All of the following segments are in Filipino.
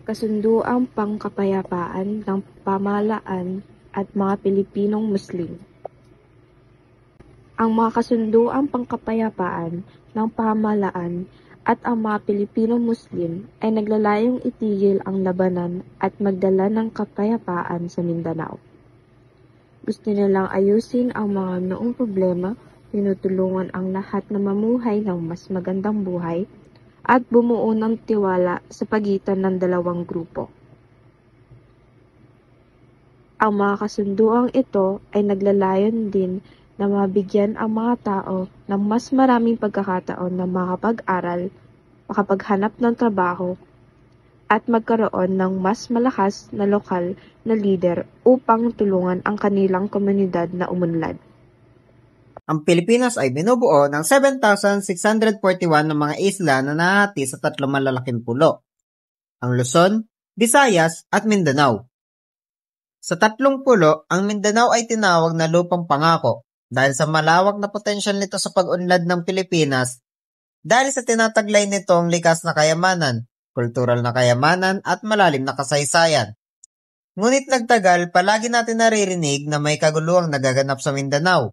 Kasunduang Pangkapayapaan ng Pamahalaan at mga Pilipinong Muslim. Ang mga kasunduang pangkapayapaan ng pamahalaan at ang mga Pilipinong Muslim ay naglalayong itigil ang labanan at magdala ng kapayapaan sa Mindanao. Gusto nilang ayusin ang mga noong problema, tinutulungan ang lahat na mamuhay ng mas magandang buhay at bumuo ng tiwala sa pagitan ng dalawang grupo. Ang mga kasunduang ito ay naglalayon din na mabigyan ang mga tao ng mas maraming pagkakataon na makapag-aral, makapaghanap ng trabaho, at magkaroon ng mas malakas na lokal na lider upang tulungan ang kanilang komunidad na umunlad. Ang Pilipinas ay binubuo ng 7,641 ng mga isla na nahati sa 3 malalaking pulo, ang Luzon, Visayas at Mindanao. Sa 3 pulo, ang Mindanao ay tinawag na lupang pangako dahil sa malawak na potensyal nito sa pag-unlad ng Pilipinas dahil sa tinataglay nitong likas na kayamanan, kultural na kayamanan at malalim na kasaysayan. Ngunit nagtagal, palagi natin naririnig na may kaguluhang nagaganap sa Mindanao.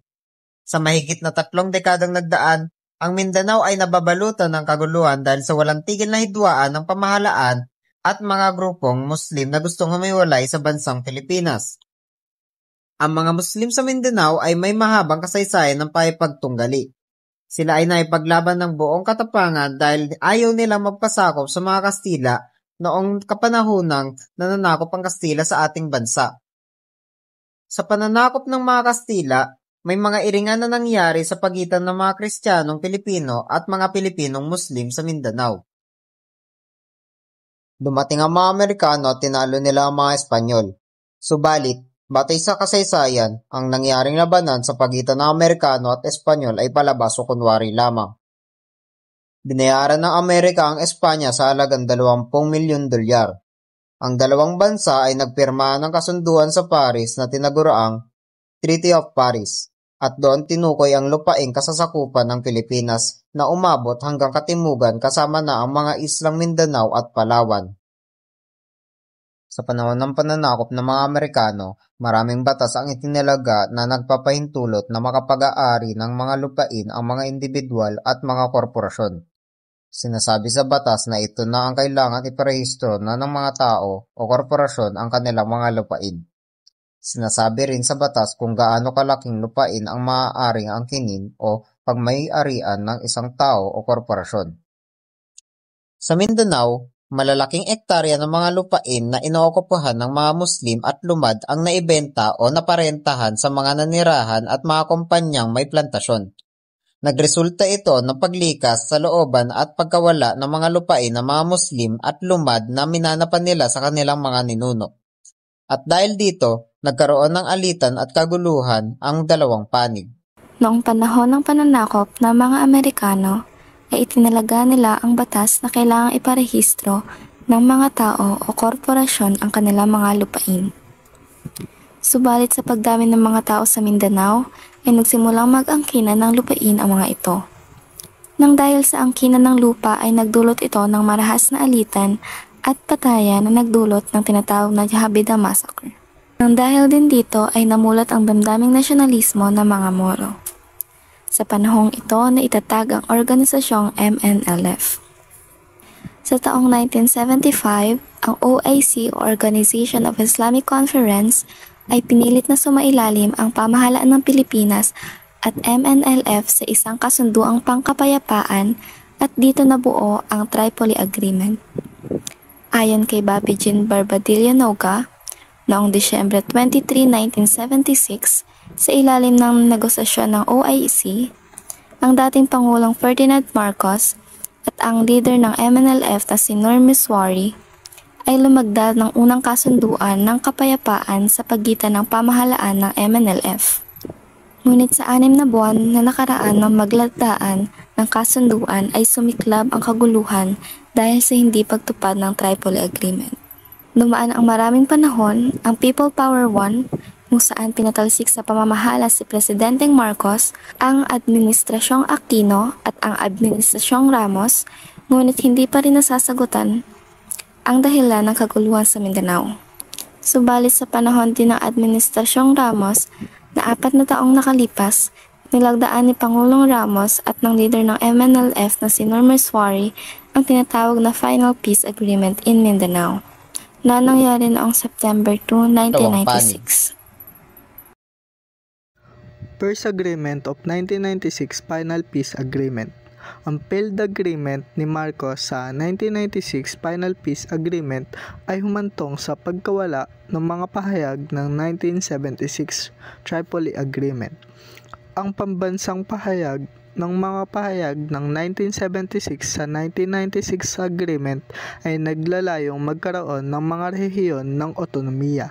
Sa mahigit na 3 dekadang nagdaan, ang Mindanao ay nababalutan ng kaguluhan dahil sa walang tigil na hidwaan ng pamahalaan at mga grupong Muslim na gustong humiwalay sa bansang Pilipinas. Ang mga Muslim sa Mindanao ay may mahabang kasaysayan ng pakikipagtunggali. Sila ay naipaglaban ng buong katapangan dahil ayaw nilang magpasakop sa mga Kastila noong kapanahonang nananakop ang Kastila sa ating bansa. Sa pananakop ng mga Kastila, may mga iringan na nangyari sa pagitan ng mga Kristiyanong Pilipino at mga Pilipinong Muslim sa Mindanao. Dumating ang mga Amerikano at tinalo nila ang mga Espanyol. Subalit, batay sa kasaysayan, ang nangyaring labanan sa pagitan ng Amerikano at Espanyol ay palabas o kunwari lamang. Binayaran ng Amerika ang Espanya sa halagang $20 milyon. Ang dalawang bansa ay nagpirma ng kasunduan sa Paris na tinaguriang Treaty of Paris. At doon tinukoy ang lupaing kasasakupan ng Pilipinas na umabot hanggang katimugan kasama na ang mga islang Mindanao at Palawan. Sa panahon ng pananakop ng mga Amerikano, maraming batas ang itinilaga na nagpapahintulot na makapag-aari ng mga lupain ang mga individual at mga korporasyon. Sinasabi sa batas na ito na ang kailangan iparehistro na ng mga tao o korporasyon ang kanilang mga lupain. Sinasabi rin sa batas kung gaano kalaking lupain ang maaaring angkinin o pagmay-arian ng isang tao o korporasyon. Sa Mindanao, malalaking ektarya ng mga lupain na inookupahan ng mga Muslim at lumad ang naibenta o naparentahan sa mga nanirahan at mga kumpanyang may plantasyon. Nagresulta ito ng paglikas sa looban at pagkawala ng mga lupain ng mga Muslim at lumad na minanapan nila sa kanilang mga ninuno. At dahil dito, nagkaroon ng alitan at kaguluhan ang dalawang panig. Noong panahon ng pananakop ng mga Amerikano, ay itinalaga nila ang batas na kailangang iparehistro ng mga tao o korporasyon ang kanilang mga lupain. Subalit sa pagdami ng mga tao sa Mindanao, ay nagsimulang mag-angkinan ng lupain ang mga ito. Nang dahil sa angkinan ng lupa ay nagdulot ito ng marahas na alitan at patayan na nagdulot ng tinatawag na Jahabida Massacre. Nang dahil din dito ay namulat ang damdaming nasyonalismo ng mga Moro. Sa panahong ito na itatag ang organisasyong MNLF. Sa taong 1975, ang OIC o Organization of Islamic Conference ay pinilit na sumailalim ang pamahalaan ng Pilipinas at MNLF sa isang kasunduang pangkapayapaan at dito nabuo ang Tripoli Agreement. Ayon kay Bobby Jean Barbadilla Noga, noong Disyembre 23, 1976, sa ilalim ng negosasyon ng OIC, ang dating Pangulong Ferdinand Marcos at ang leader ng MNLF na si Nur Miswari ay lumagda ng unang kasunduan ng kapayapaan sa pagitan ng pamahalaan ng MNLF. Ngunit sa 6 na buwan na nakaraan ng maglatdaan ng kasunduan ay sumiklab ang kaguluhan dahil sa hindi pagtupad ng Tripoli Agreement. Dumaan ang maraming panahon, ang People Power 1, kung saan pinatalsik sa pamamahala si Presidenteng Marcos, ang Administrasyong Aquino at ang Administrasyong Ramos, ngunit hindi pa rin nasasagutan ang dahilan ng kaguluhan sa Mindanao. Subalit sa panahon din ng Administrasyong Ramos na 4 na taong nakalipas, nilagdaan ni Pangulong Ramos at ng leader ng MNLF na si Normer Suarez ang tinatawag na Final Peace Agreement in Mindanao na nangyari noong September 2, 1996. First Agreement of 1996 Final Peace Agreement. Ang failed agreement ni Marcos sa 1996 Final Peace Agreement ay humantong sa pagkawala ng mga pahayag ng 1976 Tripoli Agreement. Ang pambansang pahayag ng mga pahayag ng 1976 sa 1996 Agreement ay naglalayong magkaroon ng mga rehiyon ng otonomiya.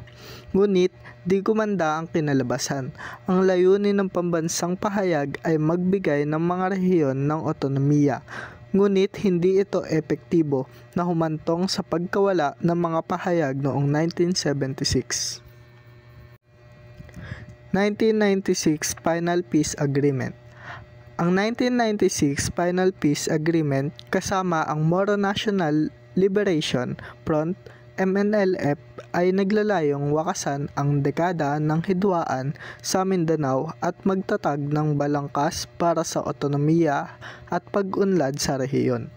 Ngunit, di gumanda ang kinalabasan. Ang layunin ng pambansang pahayag ay magbigay ng mga rehiyon ng otonomiya. Ngunit hindi ito epektibo na humantong sa pagkawala ng mga pahayag noong 1976. 1996 Final Peace Agreement. Ang 1996 Final Peace Agreement kasama ang Moro National Liberation Front MNLF ay naglalayong wakasan ang dekada ng hidwaan sa Mindanao at magtatag ng balangkas para sa otonomiya at pag-unlad sa rehiyon.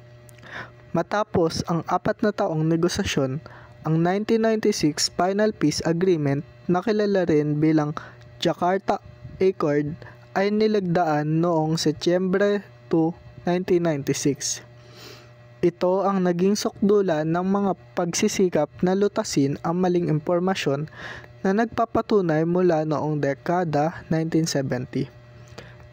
Matapos ang 4 na taong negosasyon, ang 1996 Final Peace Agreement na kilala rin bilang Jakarta Accord ay nilagdaan noong Setyembre 2, 1996. Ito ang naging sukdulan ng mga pagsisikap na lutasin ang maling impormasyon na nagpapatunay mula noong dekada 1970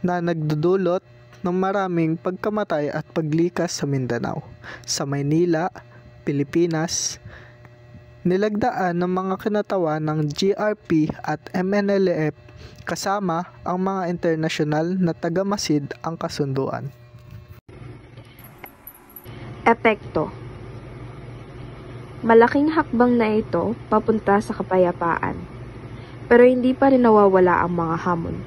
na nagdudulot ng maraming pagkamatay at paglikas sa Mindanao, sa Maynila, Pilipinas. Nilagdaan ng mga kinatawan ng GRP at MNLF kasama ang mga internasyonal na tagamasid ang kasunduan. Epekto. Malaking hakbang na ito papunta sa kapayapaan, pero hindi pa rin nawawala ang mga hamon.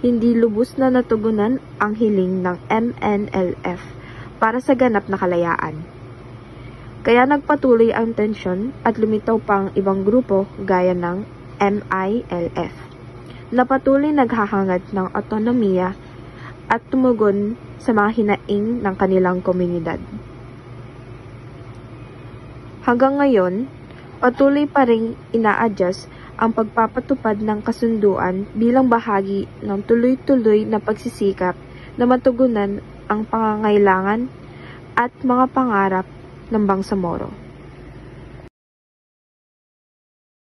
Hindi lubos na natugunan ang hiling ng MNLF para sa ganap na kalayaan. Kaya nagpatuloy ang tensyon at lumitaw pa ang ibang grupo gaya ng MILF na patuloy naghahangad ng otonomiya at tumugon sa mga hinaing ng kanilang komunidad. Hanggang ngayon, patuloy pa ring ina-adjust ang pagpapatupad ng kasunduan bilang bahagi ng tuloy-tuloy na pagsisikap na matugunan ang pangangailangan at mga pangarap ng Bangsamoro.